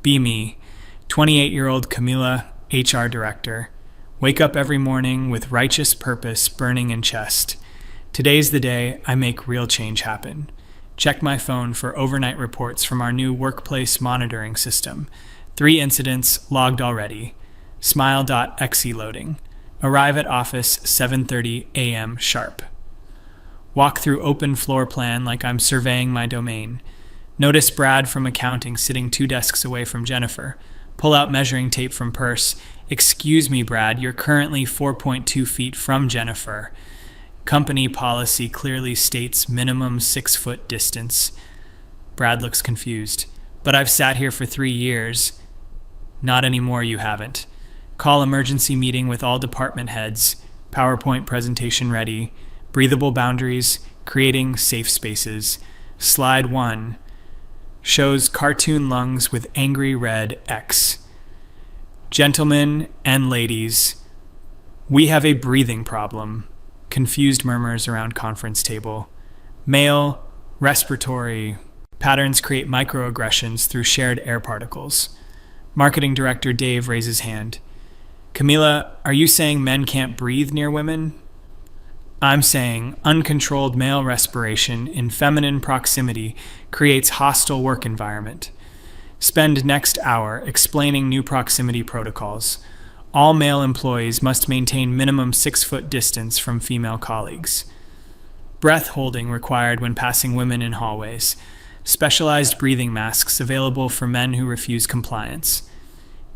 Be me, 28-year-old Camila, HR director. Wake up every morning with righteous purpose burning in chest. Today's the day I make real change happen. Check my phone for overnight reports from our new workplace monitoring system. 3 incidents logged already. Smile.exe loading. Arrive at office 7:30 a.m. sharp. Walk through open floor plan like I'm surveying my domain. Notice Brad from accounting sitting 2 desks away from Jennifer. Pull out measuring tape from purse. Excuse me, Brad, you're currently 4.2 feet from Jennifer. Company policy clearly states minimum 6-foot distance. Brad looks confused. But I've sat here for 3 years. Not anymore, you haven't. Call emergency meeting with all department heads. PowerPoint presentation ready. Breathable boundaries. Creating safe spaces. Slide 1. Shows cartoon lungs with angry red X. Gentlemen and ladies, we have a breathing problem. Confused murmurs around conference table. Male, respiratory patterns create microaggressions through shared air particles. Marketing director Dave raises hand. Camila, are you saying men can't breathe near women? I'm saying uncontrolled male respiration in feminine proximity creates hostile work environment. Spend next hour explaining new proximity protocols. All male employees must maintain minimum 6-foot distance from female colleagues. Breath holding required when passing women in hallways. Specialized breathing masks available for men who refuse compliance.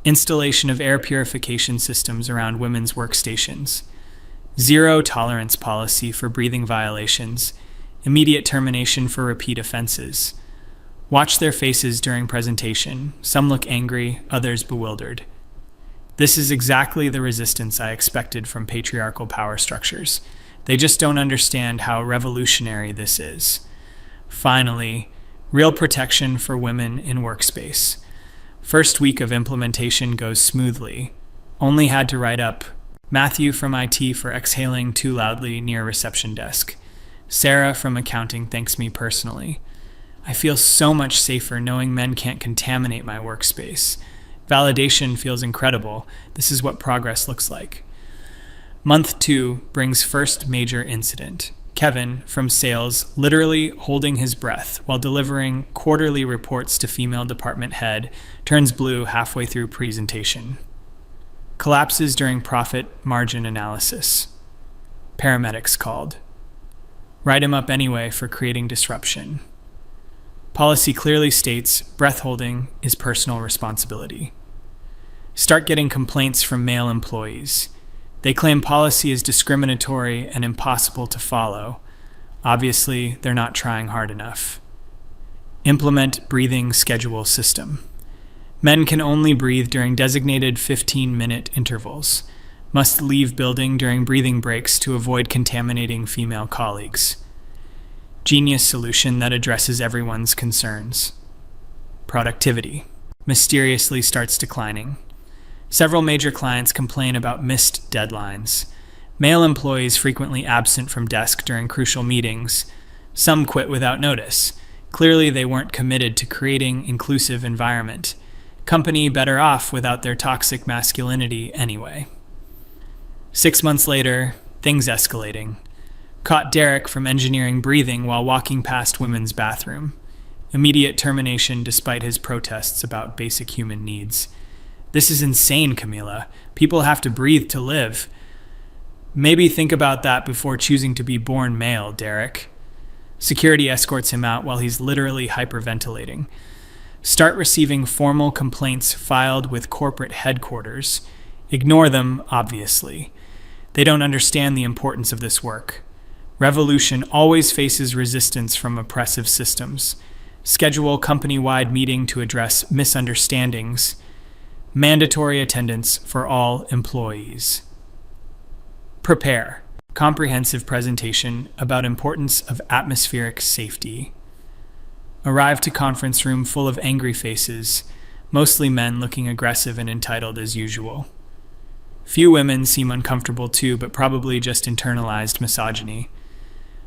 Installation of air purification systems around women's workstations. Zero tolerance policy for breathing violations. Immediate termination for repeat offenses. Watch their faces during presentation. Some look angry, others bewildered. This is exactly the resistance I expected from patriarchal power structures. They just don't understand how revolutionary this is. Finally, real protection for women in workspace. First week of implementation goes smoothly. Only had to write up Matthew from IT for exhaling too loudly near reception desk. Sarah from accounting thanks me personally. I feel so much safer knowing men can't contaminate my workspace. Validation feels incredible. This is what progress looks like. Month 2 brings first major incident. Kevin from sales literally holding his breath while delivering quarterly reports to female department head turns blue halfway through presentation. Collapses during profit margin analysis. Paramedics called. Write him up anyway for creating disruption. Policy clearly states breath holding is personal responsibility. Start getting complaints from male employees. They claim policy is discriminatory and impossible to follow. Obviously, they're not trying hard enough. Implement breathing schedule system. Men can only breathe during designated 15-minute intervals. Must leave building during breathing breaks to avoid contaminating female colleagues. Genius solution that addresses everyone's concerns. Productivity mysteriously starts declining. Several major clients complain about missed deadlines. Male employees frequently absent from desk during crucial meetings. Some quit without notice. Clearly they weren't committed to creating inclusive environment. Company better off without their toxic masculinity anyway. 6 months later, things escalating. Caught Derek from engineering breathing while walking past women's bathroom. Immediate termination despite his protests about basic human needs. This is insane, Camila. People have to breathe to live. Maybe think about that before choosing to be born male, Derek. Security escorts him out while he's literally hyperventilating. Start receiving formal complaints filed with corporate headquarters. Ignore them, obviously. They don't understand the importance of this work. Revolution always faces resistance from oppressive systems. Schedule company-wide meeting to address misunderstandings. Mandatory attendance for all employees. Prepare. Comprehensive presentation about importance of atmospheric safety. Arrive to conference room full of angry faces, mostly men looking aggressive and entitled as usual. Few women seem uncomfortable too, but probably just internalized misogyny.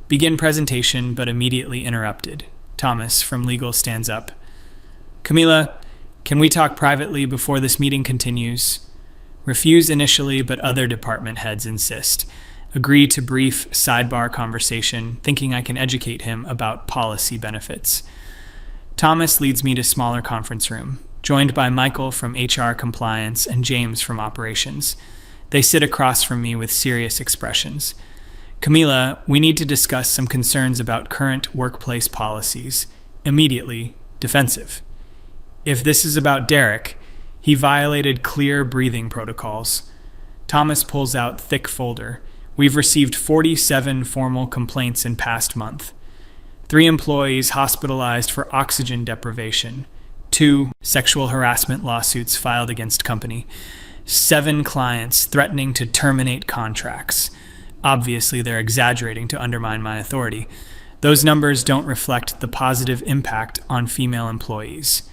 Begin presentation, but immediately interrupted. Thomas from legal stands up. Camila, Can we talk privately before this meeting continues? Refuse initially, but other department heads insist. Agree to brief sidebar conversation, thinking I can educate him about policy benefits. Thomas leads me to smaller conference room, joined by Michael from HR compliance and James from operations. They sit across from me with serious expressions. Camila, we need to discuss some concerns about current workplace policies. Immediately defensive. If this is about Derek, he violated clear breathing protocols. Thomas pulls out thick folder. We've received 47 formal complaints in past month. 3 employees hospitalized for oxygen deprivation. 2 sexual harassment lawsuits filed against company. 7 clients threatening to terminate contracts. Obviously, they're exaggerating to undermine my authority. Those numbers don't reflect the positive impact on female employees.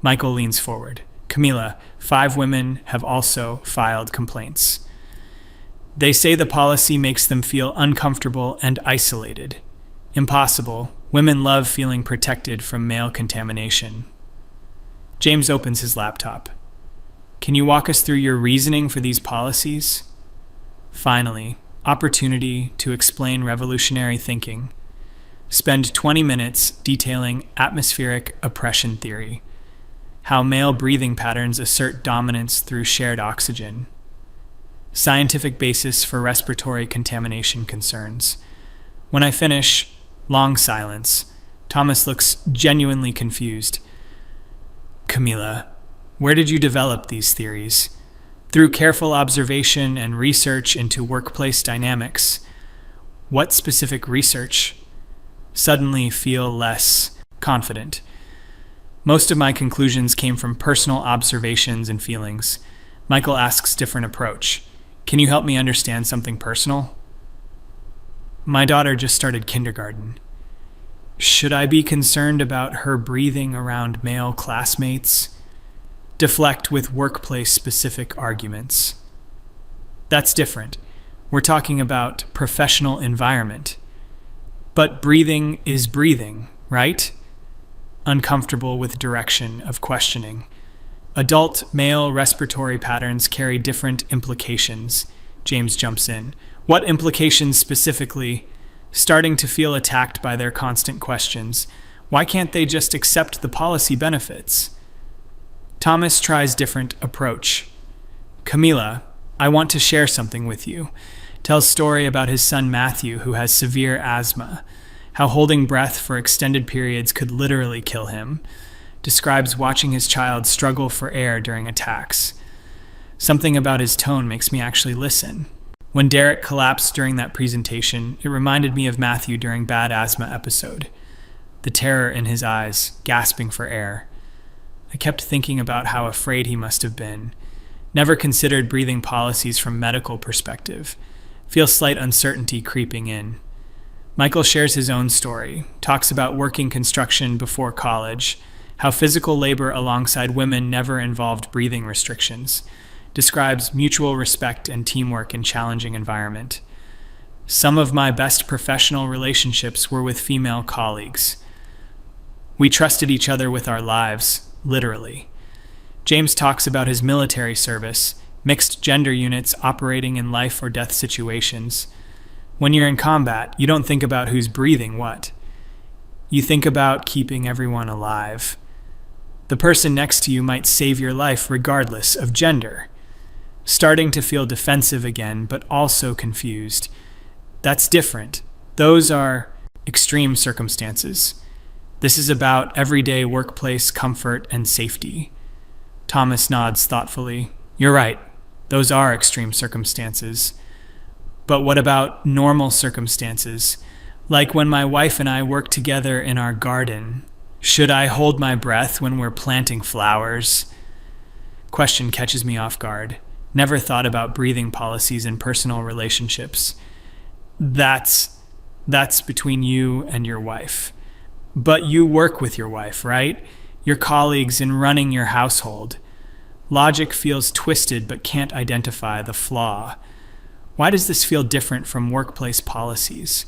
Michael leans forward. Camila, 5 women have also filed complaints. They say the policy makes them feel uncomfortable and isolated. Impossible. Women love feeling protected from male contamination. James opens his laptop. Can you walk us through your reasoning for these policies? Finally, opportunity to explain revolutionary thinking. Spend 20 minutes detailing atmospheric oppression theory, how male breathing patterns assert dominance through shared oxygen, scientific basis for respiratory contamination concerns. When I finish, long silence. Thomas looks genuinely confused. Camila, where did you develop these theories? Through careful observation and research into workplace dynamics. What specific research? Suddenly feel less confident. Most of my conclusions came from personal observations and feelings. Michael asks different approach. Can you help me understand something personal? My daughter just started kindergarten. Should I be concerned about her breathing around male classmates? Deflect with workplace-specific arguments. That's different. We're talking about professional environment. But breathing is breathing, right? Uncomfortable with direction of questioning. Adult male respiratory patterns carry different implications. James jumps in. What implications specifically? Starting to feel attacked by their constant questions. Why can't they just accept the policy benefits? Thomas tries different approach. Camila, I want to share something with you. Tells story about his son Matthew, who has severe asthma. How holding breath for extended periods could literally kill him. Describes watching his child struggle for air during attacks. Something about his tone makes me actually listen. When Derek collapsed during that presentation, it reminded me of Matthew during bad asthma episode. The terror in his eyes, gasping for air. I kept thinking about how afraid he must have been. Never considered breathing policies from medical perspective. Feel slight uncertainty creeping in. Michael shares his own story, talks about working construction before college, how physical labor alongside women never involved breathing restrictions, describes mutual respect and teamwork in challenging environment. Some of my best professional relationships were with female colleagues. We trusted each other with our lives, literally. James talks about his military service, mixed gender units operating in life or death situations. When you're in combat, you don't think about who's breathing what. You think about keeping everyone alive. The person next to you might save your life regardless of gender. Starting to feel defensive again, but also confused. That's different. Those are extreme circumstances. This is about everyday workplace comfort and safety. Thomas nods thoughtfully. You're right. Those are extreme circumstances. But what about normal circumstances? Like when my wife and I work together in our garden. Should I hold my breath when we're planting flowers? Question catches me off guard. Never thought about breathing policies in personal relationships. That's between you and your wife. But you work with your wife, right? Your colleagues in running your household. Logic feels twisted but can't identify the flaw. Why does this feel different from workplace policies?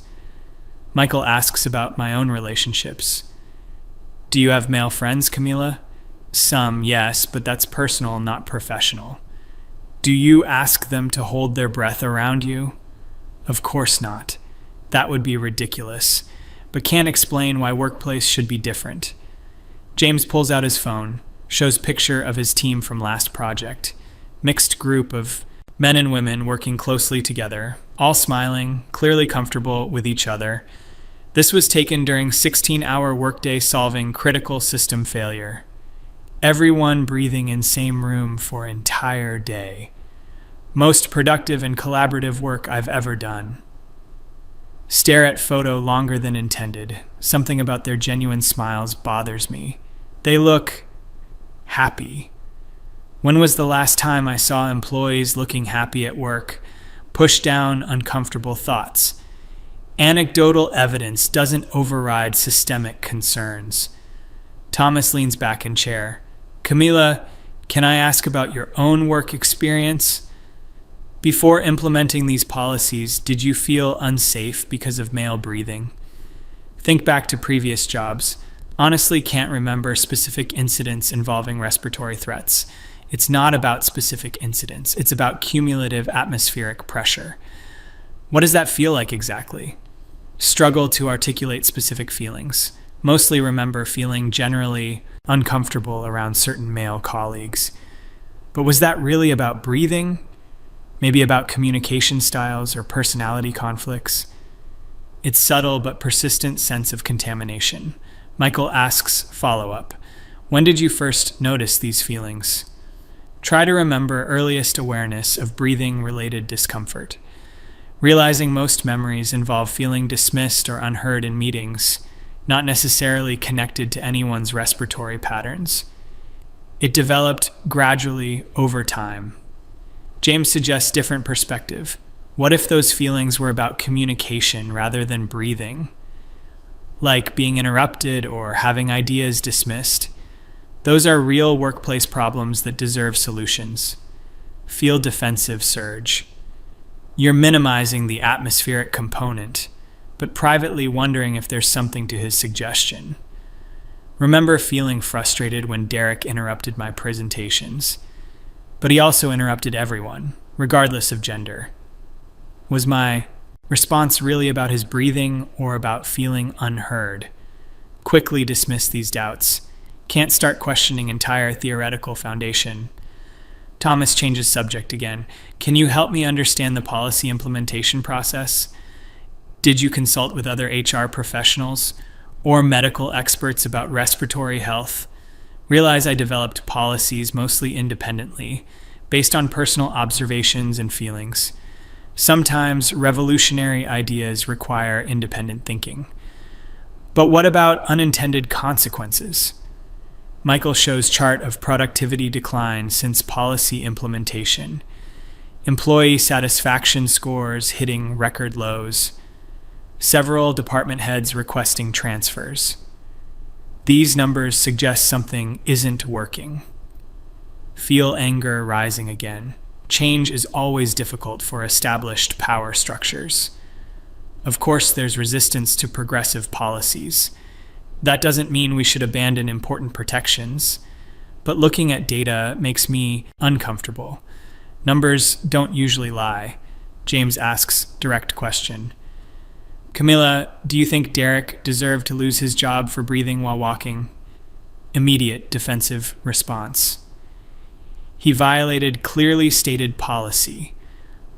Michael asks about my own relationships. Do you have male friends, Camila? Some, yes, but that's personal, not professional. Do you ask them to hold their breath around you? Of course not. That would be ridiculous, but can't explain why workplace should be different. James pulls out his phone, shows picture of his team from last project. Mixed group of men and women working closely together, all smiling, clearly comfortable with each other. This was taken during 16-hour workday solving critical system failure. Everyone breathing in same room for entire day. Most productive and collaborative work I've ever done. Stare at photo longer than intended. Something about their genuine smiles bothers me. They look happy. When was the last time I saw employees looking happy at work? Push down uncomfortable thoughts. Anecdotal evidence doesn't override systemic concerns. Thomas leans back in chair. Camila, can I ask about your own work experience? Before implementing these policies, did you feel unsafe because of male breathing? Think back to previous jobs. Honestly, can't remember specific incidents involving respiratory threats. It's not about specific incidents. It's about cumulative atmospheric pressure. What does that feel like exactly? Struggle to articulate specific feelings. Mostly remember feeling generally uncomfortable around certain male colleagues. But was that really about breathing? Maybe about communication styles or personality conflicts? It's subtle but persistent sense of contamination. Michael asks follow-up. When did you first notice these feelings? Try to remember earliest awareness of breathing-related discomfort. Realizing most memories involve feeling dismissed or unheard in meetings, not necessarily connected to anyone's respiratory patterns. It developed gradually over time. James suggests different perspective. What if those feelings were about communication rather than breathing? Like being interrupted or having ideas dismissed. Those are real workplace problems that deserve solutions. Feel defensive surge. You're minimizing the atmospheric component, but privately wondering if there's something to his suggestion. Remember feeling frustrated when Derek interrupted my presentations, but he also interrupted everyone, regardless of gender. Was my response really about his breathing or about feeling unheard? Quickly dismiss these doubts. Can't start questioning entire theoretical foundation. Thomas changes subject again. Can you help me understand the policy implementation process? Did you consult with other HR professionals or medical experts about respiratory health? Realize I developed policies mostly independently, based on personal observations and feelings. Sometimes revolutionary ideas require independent thinking. But what about unintended consequences? Michael shows chart of productivity decline since policy implementation. Employee satisfaction scores hitting record lows. Several department heads requesting transfers. These numbers suggest something isn't working. Feel anger rising again. Change is always difficult for established power structures. Of course, there's resistance to progressive policies. That doesn't mean we should abandon important protections, but looking at data makes me uncomfortable. Numbers don't usually lie. James asks direct question. Camila, do you think Derek deserved to lose his job for breathing while walking? Immediate defensive response. He violated clearly stated policy.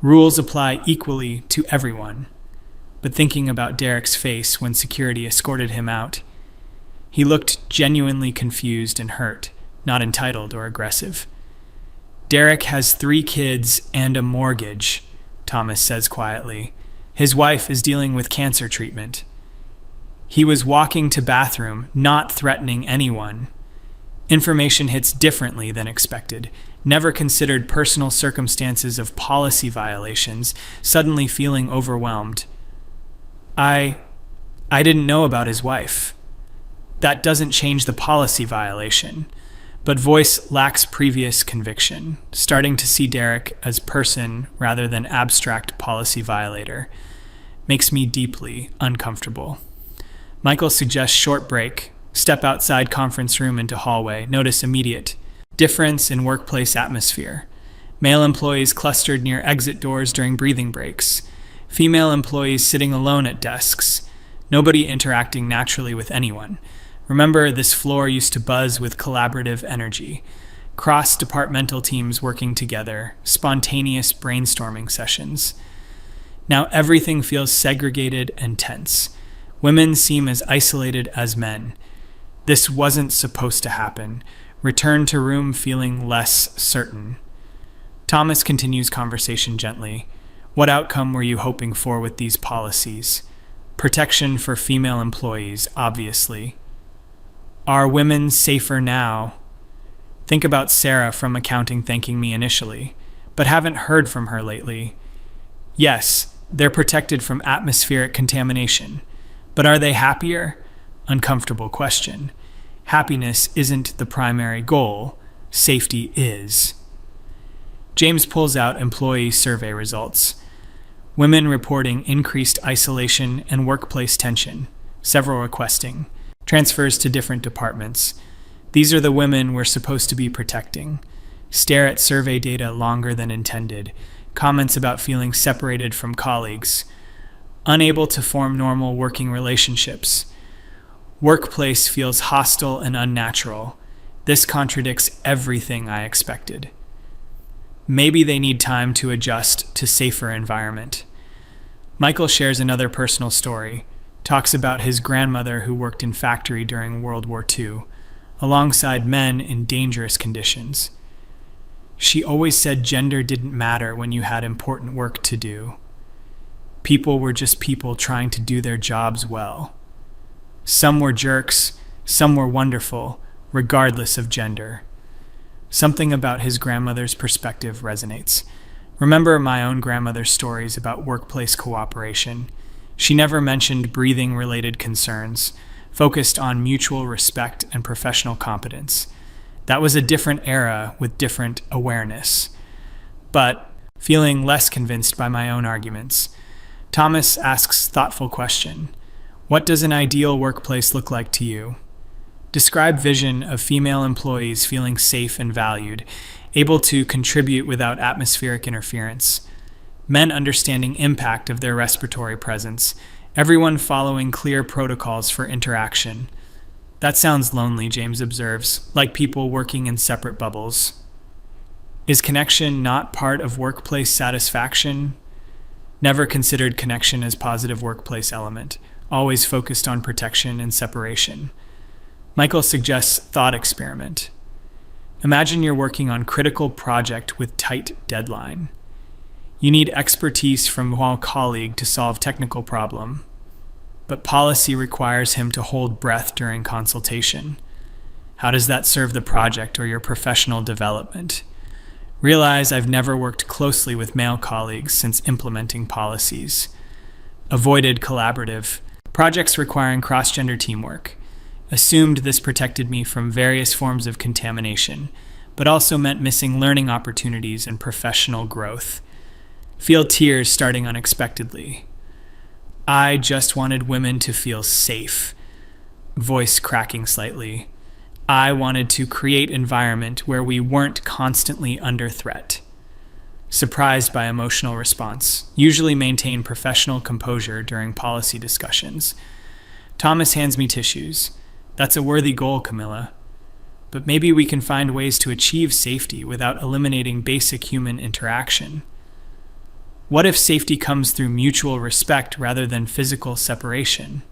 Rules apply equally to everyone. But thinking about Derek's face when security escorted him out, he looked genuinely confused and hurt, not entitled or aggressive. Derek has 3 kids and a mortgage, Thomas says quietly. His wife is dealing with cancer treatment. He was walking to bathroom, not threatening anyone. Information hits differently than expected. Never considered personal circumstances of policy violations, suddenly feeling overwhelmed. I didn't know about his wife. That doesn't change the policy violation, but voice lacks previous conviction, starting to see Derek as person rather than abstract policy violator. Makes me deeply uncomfortable. Michael suggests short break, Step outside conference room into hallway. Notice immediate difference in workplace atmosphere. Male employees clustered near exit doors during breathing breaks. Female employees sitting alone at desks. Nobody interacting naturally with anyone. Remember, this floor used to buzz with collaborative energy. Cross-departmental teams working together. Spontaneous brainstorming sessions. Now everything feels segregated and tense. Women seem as isolated as men. This wasn't supposed to happen. Return to room feeling less certain. Thomas continues conversation gently. What outcome were you hoping for with these policies? Protection for female employees, obviously. Are women safer now? Think about Sarah from accounting thanking me initially, but haven't heard from her lately. Yes, they're protected from atmospheric contamination. But are they happier? Uncomfortable question. Happiness isn't the primary goal. Safety is. James pulls out employee survey results. Women reporting increased isolation and workplace tension, several requesting. Transfers to different departments. These are the women we're supposed to be protecting. Stare at survey data longer than intended. Comments about feeling separated from colleagues. Unable to form normal working relationships. Workplace feels hostile and unnatural. This contradicts everything I expected. Maybe they need time to adjust to safer environment. Michael shares another personal story, talks about his grandmother who worked in factory during World War II, alongside men in dangerous conditions. She always said gender didn't matter when you had important work to do. People were just people trying to do their jobs well. Some were jerks, some were wonderful, regardless of gender. Something about his grandmother's perspective resonates. Remember my own grandmother's stories about workplace cooperation. She never mentioned breathing-related concerns, focused on mutual respect and professional competence. That was a different era with different awareness. But, feeling less convinced by my own arguments, Thomas asks thoughtful question. What does an ideal workplace look like to you? Describe vision of female employees feeling safe and valued, able to contribute without atmospheric interference. Men understanding impact of their respiratory presence. Everyone following clear protocols for interaction. That sounds lonely, James observes, like people working in separate bubbles. Is connection not part of workplace satisfaction? Never considered connection as positive workplace element, always focused on protection and separation. Michael suggests thought experiment. Imagine you're working on critical project with tight deadline. You need expertise from one colleague to solve technical problem, but policy requires him to hold breath during consultation. How does that serve the project or your professional development? Realize I've never worked closely with male colleagues since implementing policies. Avoided collaborative projects requiring cross-gender teamwork. Assumed this protected me from various forms of contamination, but also meant missing learning opportunities and professional growth. Feel tears starting unexpectedly. I just wanted women to feel safe. Voice cracking slightly. I wanted to create environment where we weren't constantly under threat. Surprised by emotional response. Usually maintain professional composure during policy discussions. Thomas hands me tissues. That's a worthy goal, Camilla. But maybe we can find ways to achieve safety without eliminating basic human interaction. What if safety comes through mutual respect rather than physical separation?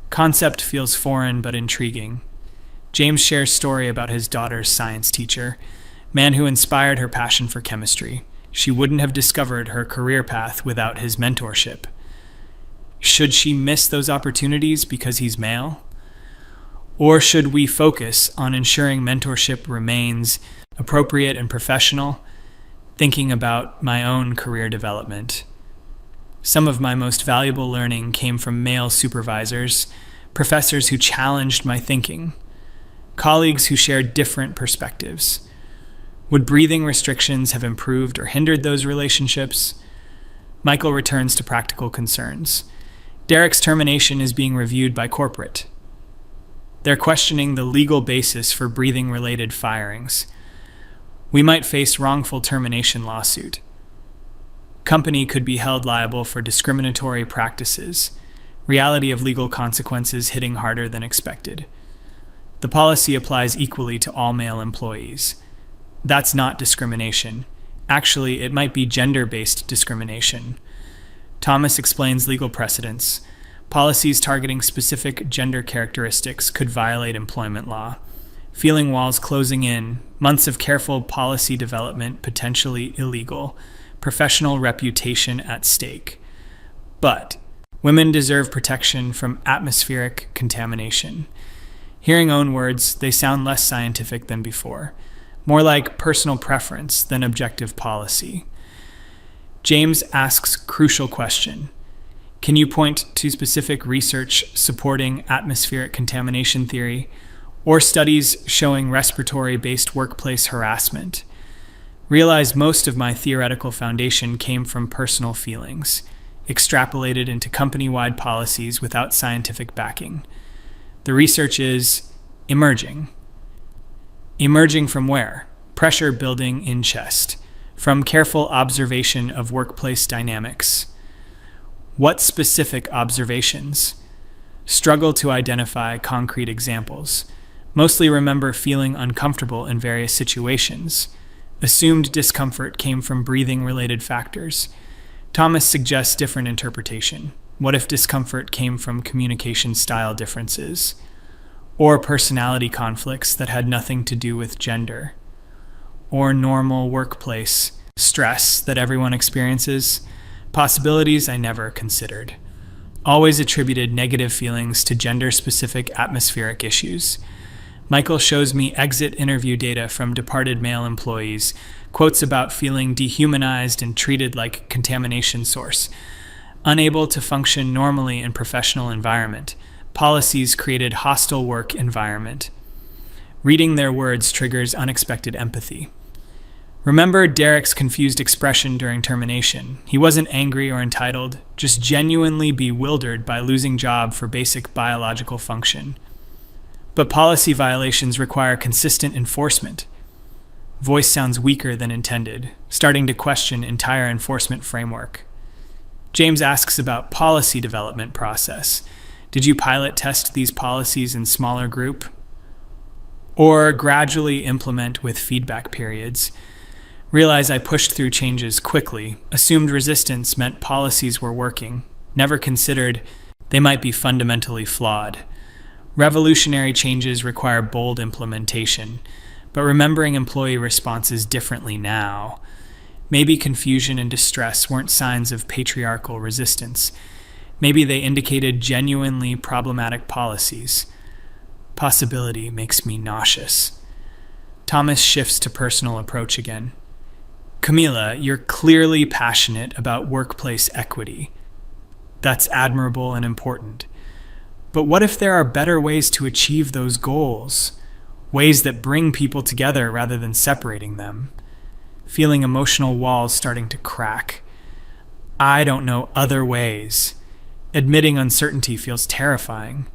Concept feels foreign but intriguing. James shares story about his daughter's science teacher, man who inspired her passion for chemistry. She wouldn't have discovered her career path without his mentorship. Should she miss those opportunities because he's male? Or should we focus on ensuring mentorship remains appropriate and professional, thinking about my own career development? Some of my most valuable learning came from male supervisors, professors who challenged my thinking, colleagues who shared different perspectives. Would breathing restrictions have improved or hindered those relationships? Michael returns to practical concerns. Derek's termination is being reviewed by corporate. They're questioning the legal basis for breathing-related firings. We might face wrongful termination lawsuit. Company could be held liable for discriminatory practices. Reality of legal consequences hitting harder than expected. The policy applies equally to all male employees. That's not discrimination. Actually, it might be gender-based discrimination. Thomas explains legal precedents. Policies targeting specific gender characteristics could violate employment law. Feeling walls closing in, months of careful policy development potentially illegal, professional reputation at stake. But women deserve protection from atmospheric contamination. Hearing own words, they sound less scientific than before, more like personal preference than objective policy. James asks crucial question. Can you point to specific research supporting atmospheric contamination theory or studies showing respiratory-based workplace harassment? Realize most of my theoretical foundation came from personal feelings, extrapolated into company-wide policies without scientific backing. The research is emerging. Emerging from where? Pressure building in chest. From careful observation of workplace dynamics. What specific observations? Struggle to identify concrete examples. Mostly remember feeling uncomfortable in various situations. Assumed discomfort came from breathing-related factors. Thomas suggests different interpretation. What if discomfort came from communication style differences? Or personality conflicts that had nothing to do with gender? Or normal workplace stress that everyone experiences? Possibilities I never considered. Always attributed negative feelings to gender-specific atmospheric issues. Michael shows me exit interview data from departed male employees, quotes about feeling dehumanized and treated like contamination source, unable to function normally in professional environment. Policies created hostile work environment. Reading their words triggers unexpected empathy. Remember Derek's confused expression during termination. He wasn't angry or entitled, just genuinely bewildered by losing job for basic biological function. But policy violations require consistent enforcement. Voice sounds weaker than intended, starting to question entire enforcement framework. James asks about policy development process. Did you pilot test these policies in smaller group? Or gradually implement with feedback periods? Realize I pushed through changes quickly, assumed resistance meant policies were working, never considered they might be fundamentally flawed. Revolutionary changes require bold implementation, but remembering employee responses differently now. Maybe confusion and distress weren't signs of patriarchal resistance. Maybe they indicated genuinely problematic policies. Possibility makes me nauseous. Thomas shifts to personal approach again. Camila, you're clearly passionate about workplace equity. That's admirable and important. But what if there are better ways to achieve those goals? Ways that bring people together rather than separating them? Feeling emotional walls starting to crack. I don't know other ways. Admitting uncertainty feels terrifying.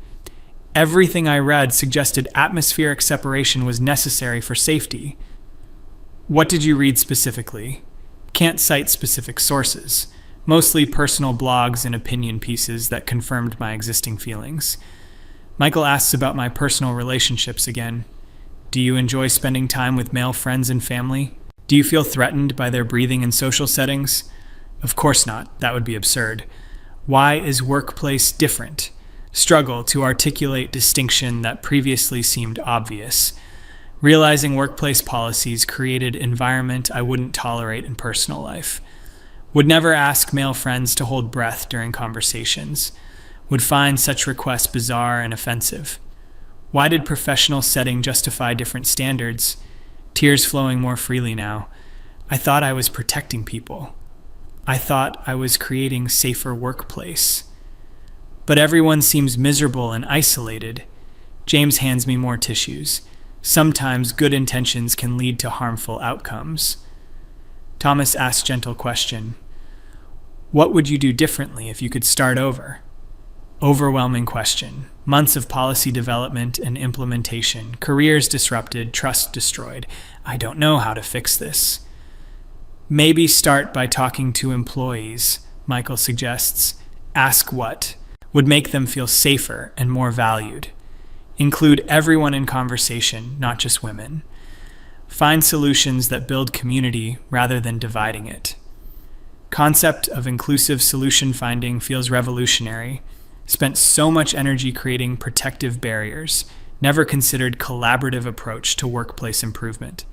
Everything I read suggested atmospheric separation was necessary for safety. What did you read specifically? Can't cite specific sources. Mostly personal blogs and opinion pieces that confirmed my existing feelings. Michael asks about my personal relationships again. Do you enjoy spending time with male friends and family? Do you feel threatened by their breathing in social settings? Of course not. That would be absurd. Why is workplace different? Struggle to articulate distinction that previously seemed obvious. Realizing workplace policies created environment I wouldn't tolerate in personal life. Would never ask male friends to hold breath during conversations. Would find such requests bizarre and offensive. Why did professional setting justify different standards? Tears flowing more freely now. I thought I was protecting people. I thought I was creating safer workplace. But everyone seems miserable and isolated. James hands me more tissues. Sometimes good intentions can lead to harmful outcomes. Thomas asks gentle question. What would you do differently if you could start over? Overwhelming question. Months of policy development and implementation. Careers disrupted, trust destroyed. I don't know how to fix this. Maybe start by talking to employees, Michael suggests. Ask what would make them feel safer and more valued. Include everyone in conversation, not just women. Find solutions that build community rather than dividing it. Concept of inclusive solution finding feels revolutionary. Spent so much energy creating protective barriers, never considered collaborative approach to workplace improvement.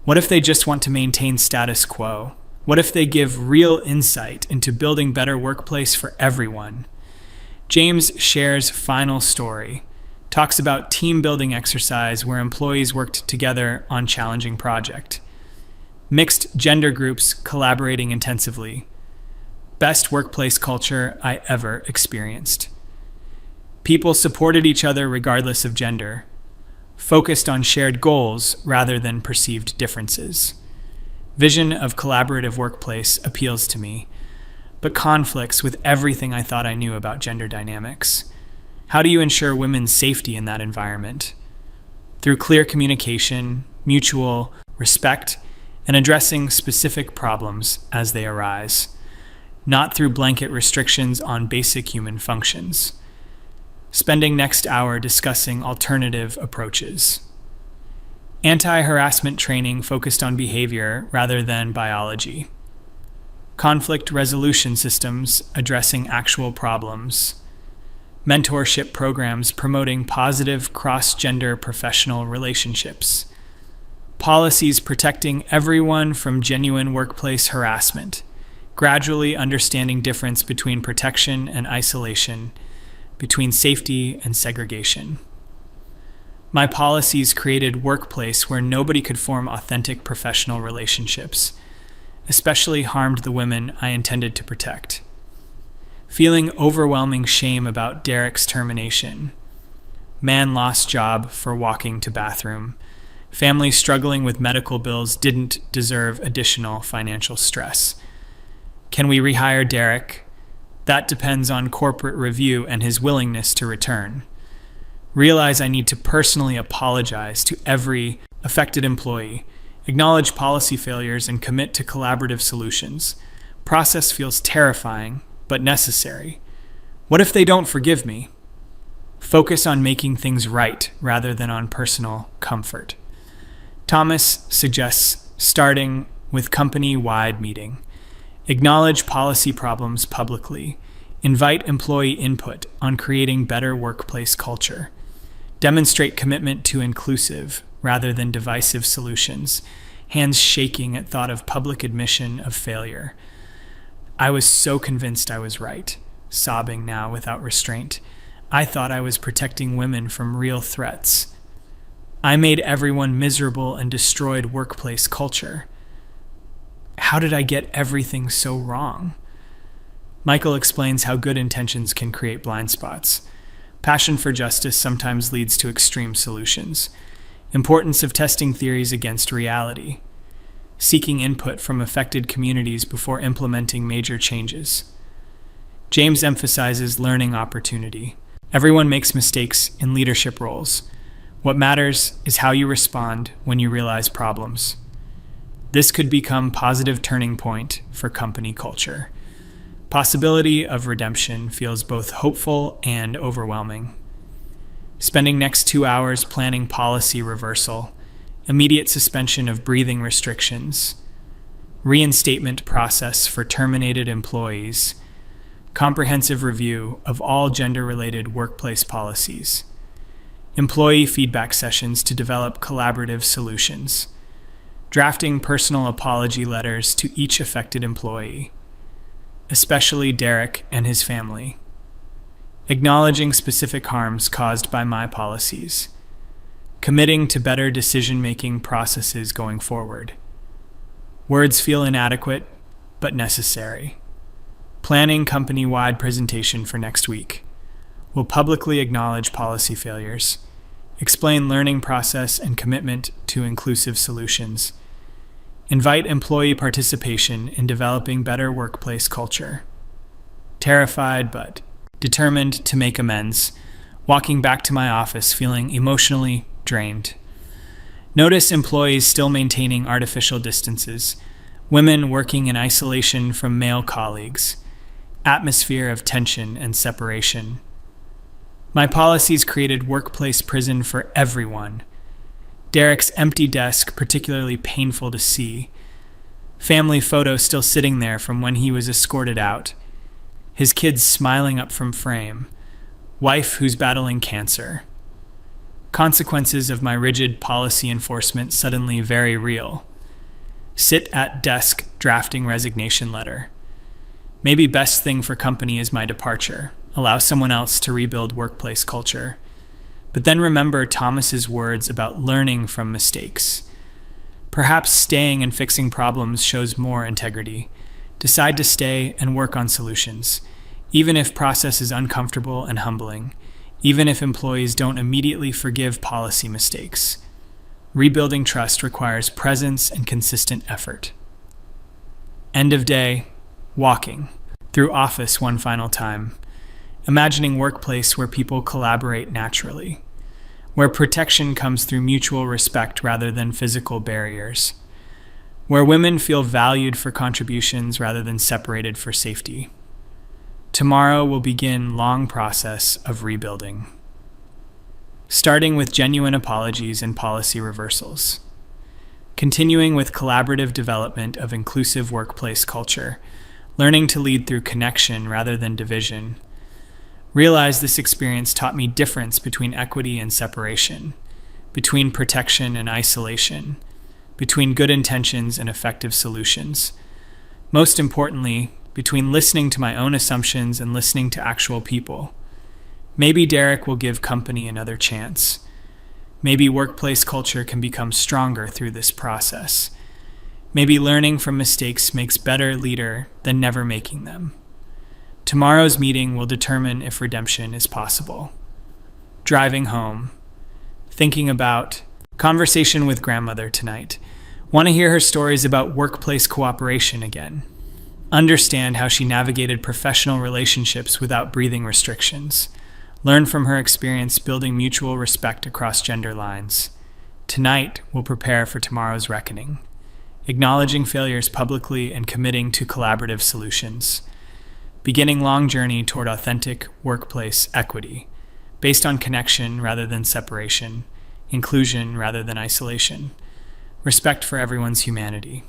What if they just want to maintain status quo? What if they give real insight into building better workplace for everyone? James shares final story, talks about team building exercise where employees worked together on challenging project. Mixed gender groups collaborating intensively. Best workplace culture I ever experienced. People supported each other regardless of gender, focused on shared goals rather than perceived differences. Vision of collaborative workplace appeals to me, but conflicts with everything I thought I knew about gender dynamics. How do you ensure women's safety in that environment? Through clear communication, mutual respect, and addressing specific problems as they arise, not through blanket restrictions on basic human functions. Spending next hour discussing alternative approaches. Anti-harassment training focused on behavior rather than biology. Conflict resolution systems addressing actual problems. Mentorship programs promoting positive cross-gender professional relationships. Policies protecting everyone from genuine workplace harassment. Gradually understanding difference between protection and isolation, between safety and segregation. My policies created workplace where nobody could form authentic professional relationships, especially harmed the women I intended to protect. Feeling overwhelming shame about Derek's termination. Man lost job for walking to bathroom. Family struggling with medical bills didn't deserve additional financial stress. Can we rehire Derek? That depends on corporate review and his willingness to return. Realize I need to personally apologize to every affected employee, acknowledge policy failures, and commit to collaborative solutions. Process feels terrifying, but necessary. What if they don't forgive me? Focus on making things right rather than on personal comfort. Thomas suggests starting with company-wide meeting. Acknowledge policy problems publicly. Invite employee input on creating better workplace culture. Demonstrate commitment to inclusive rather than divisive solutions. Hands shaking at thought of public admission of failure. I was so convinced I was right, sobbing now without restraint. I thought I was protecting women from real threats. I made everyone miserable and destroyed workplace culture. How did I get everything so wrong? Michael explains how good intentions can create blind spots. Passion for justice sometimes leads to extreme solutions. Importance of testing theories against reality. Seeking input from affected communities before implementing major changes. James emphasizes learning opportunity. Everyone makes mistakes in leadership roles. What matters is how you respond when you realize problems. This could become positive turning point for company culture. Possibility of redemption feels both hopeful and overwhelming. Spending next 2 hours planning policy reversal, immediate suspension of breathing restrictions, reinstatement process for terminated employees, comprehensive review of all gender-related workplace policies, employee feedback sessions to develop collaborative solutions, drafting personal apology letters to each affected employee, especially Derek and his family, acknowledging specific harms caused by my policies, committing to better decision-making processes going forward. Words feel inadequate, but necessary. Planning company-wide presentation for next week. Will publicly acknowledge policy failures, explain learning process and commitment to inclusive solutions, invite employee participation in developing better workplace culture. Terrified but determined to make amends, walking back to my office feeling emotionally drained. Notice employees still maintaining artificial distances, women working in isolation from male colleagues, atmosphere of tension and separation. My policies created workplace prison for everyone. Derek's empty desk particularly painful to see. Family photo still sitting there from when he was escorted out. His kids smiling up from frame. Wife who's battling cancer. Consequences of my rigid policy enforcement suddenly very real. Sit at desk drafting resignation letter. Maybe best thing for company is my departure. Allow someone else to rebuild workplace culture. But then remember Thomas's words about learning from mistakes. Perhaps staying and fixing problems shows more integrity. Decide to stay and work on solutions, even if process is uncomfortable and humbling, even if employees don't immediately forgive policy mistakes. Rebuilding trust requires presence and consistent effort. End of day, walking through office one final time, imagining workplace where people collaborate naturally, where protection comes through mutual respect rather than physical barriers, where women feel valued for contributions rather than separated for safety. Tomorrow will begin long process of rebuilding, starting with genuine apologies and policy reversals, continuing with collaborative development of inclusive workplace culture, learning to lead through connection rather than division. Realize this experience taught me difference between equity and separation, between protection and isolation, between good intentions and effective solutions. Most importantly, between listening to my own assumptions and listening to actual people. Maybe Derek will give company another chance. Maybe workplace culture can become stronger through this process. Maybe learning from mistakes makes better leader than never making them. Tomorrow's meeting will determine if redemption is possible. Driving home. Thinking about conversation with grandmother tonight. Want to hear her stories about workplace cooperation again. Understand how she navigated professional relationships without breathing restrictions. Learn from her experience building mutual respect across gender lines. Tonight, we'll prepare for tomorrow's reckoning. Acknowledging failures publicly and committing to collaborative solutions. Beginning long journey toward authentic workplace equity, based on connection rather than separation, inclusion rather than isolation, respect for everyone's humanity.